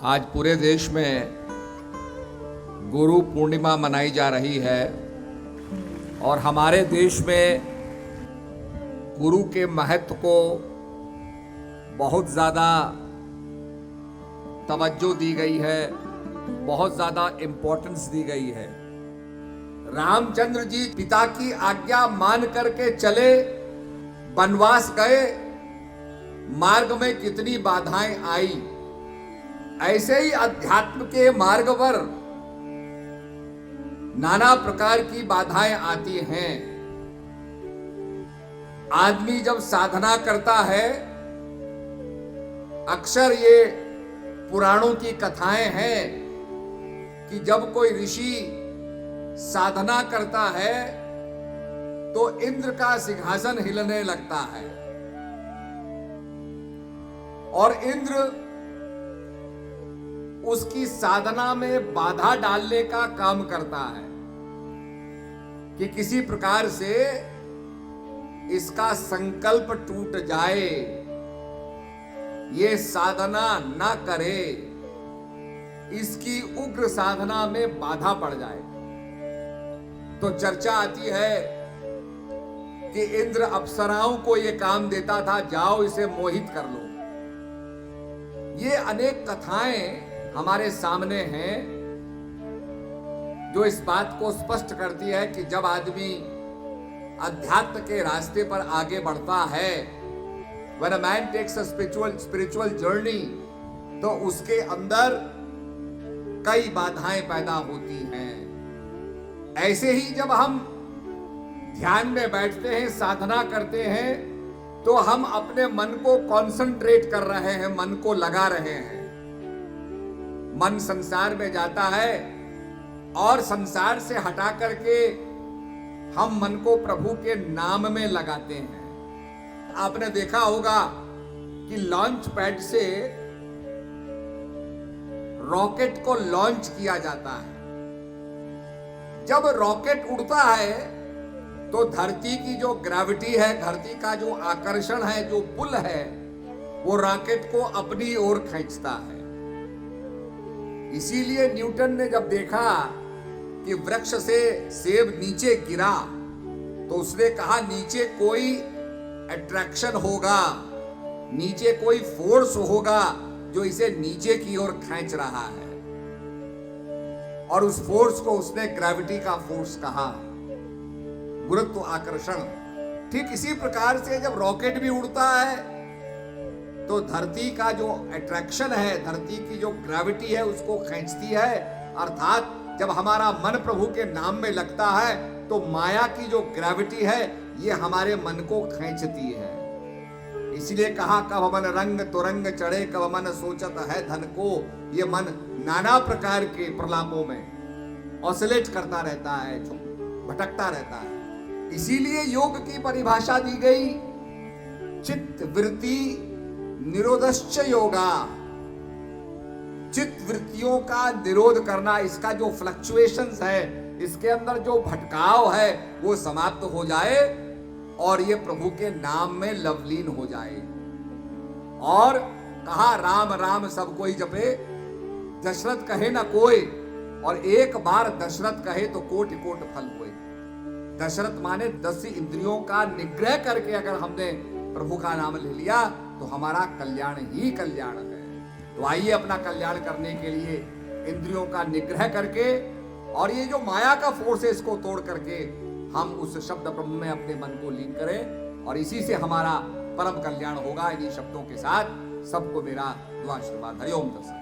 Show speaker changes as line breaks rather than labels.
आज पूरे देश में गुरु पूर्णिमा मनाई जा रही है और हमारे देश में गुरु के महत्व को बहुत ज़्यादा तवज्जो दी गई है, बहुत ज़्यादा इम्पोर्टेंस दी गई है। रामचंद्र जी पिता की आज्ञा मान करके चले, वनवास गए, मार्ग में कितनी बाधाएं आई। ऐसे ही अध्यात्म के मार्ग पर नाना प्रकार की बाधाएं आती हैं। आदमी जब साधना करता है, अक्सर ये पुराणों की कथाएं हैं कि जब कोई ऋषि साधना करता है तो इंद्र का सिंहासन हिलने लगता है और इंद्र उसकी साधना में बाधा डालने का काम करता है कि किसी प्रकार से इसका संकल्प टूट जाए, ये साधना ना करे, इसकी उग्र साधना में बाधा पड़ जाए। तो चर्चा आती है कि इंद्र अप्सराओं को यह काम देता था, जाओ इसे मोहित कर लो। ये अनेक कथाएं हमारे सामने हैं जो इस बात को स्पष्ट करती है कि जब आदमी अध्यात्म के रास्ते पर आगे बढ़ता है, when a man takes a spiritual journey, तो उसके अंदर कई बाधाएं पैदा होती हैं। ऐसे ही जब हम ध्यान में बैठते हैं, साधना करते हैं, तो हम अपने मन को कॉन्सेंट्रेट कर रहे हैं, मन को लगा रहे हैं। मन संसार में जाता है और संसार से हटा करके हम मन को प्रभु के नाम में लगाते हैं। आपने देखा होगा कि लॉन्च पैड से रॉकेट को लॉन्च किया जाता है। जब रॉकेट उड़ता है तो धरती की जो ग्रेविटी है, धरती का जो आकर्षण है, जो पुल है, वो रॉकेट को अपनी ओर खींचता है। इसीलिए न्यूटन ने जब देखा कि वृक्ष से सेब नीचे गिरा तो उसने कहा नीचे कोई अट्रैक्शन होगा, नीचे कोई फोर्स होगा जो इसे नीचे की ओर खींच रहा है, और उस फोर्स को उसने ग्रेविटी का फोर्स कहा, गुरुत्व आकर्षण। ठीक इसी प्रकार से जब रॉकेट भी उड़ता है तो धरती का जो अट्रैक्शन है, धरती की जो ग्रेविटी है, उसको खींचती है। अर्थात जब हमारा मन प्रभु के नाम में लगता है तो माया की जो ग्रेविटी है, ये हमारे मन को खींचती है। इसलिए कहा कब मन रंग तुरंग चढ़े, कब मन सोचत है धन को। ये मन नाना प्रकार के प्रलापों में ऑसिलेट करता रहता है, भटकता रहता है। इसीलिए योग की परिभाषा दी गई, चित्त वृत्ति निरोधश्च योगा। चित्त वृत्तियों का निरोध करना, इसका जो फ्लक्चुएशंस है, इसके अंदर जो भटकाव है, वो समाप्त हो जाए और ये प्रभु के नाम में लवलीन हो जाए। और कहा राम राम सब कोई जपे, दशरथ कहे ना कोई, और एक बार दशरथ कहे तो कोटि कोटि फल होए। दशरथ माने 10 इंद्रियों का निग्रह करके अगर हमने प्रभु का नाम ले लिया तो हमारा कल्याण ही कल्याण है। तो आइए अपना कल्याण करने के लिए इंद्रियों का निग्रह करके और ये जो माया का फोर्स है, इसको तोड़ करके हम उस शब्द ब्रह्म में अपने मन को लीन करें और इसी से हमारा परम कल्याण होगा। इन्हीं शब्दों के साथ सबको मेरा दुआ आशीर्वाद। हरि ओम तत्सत।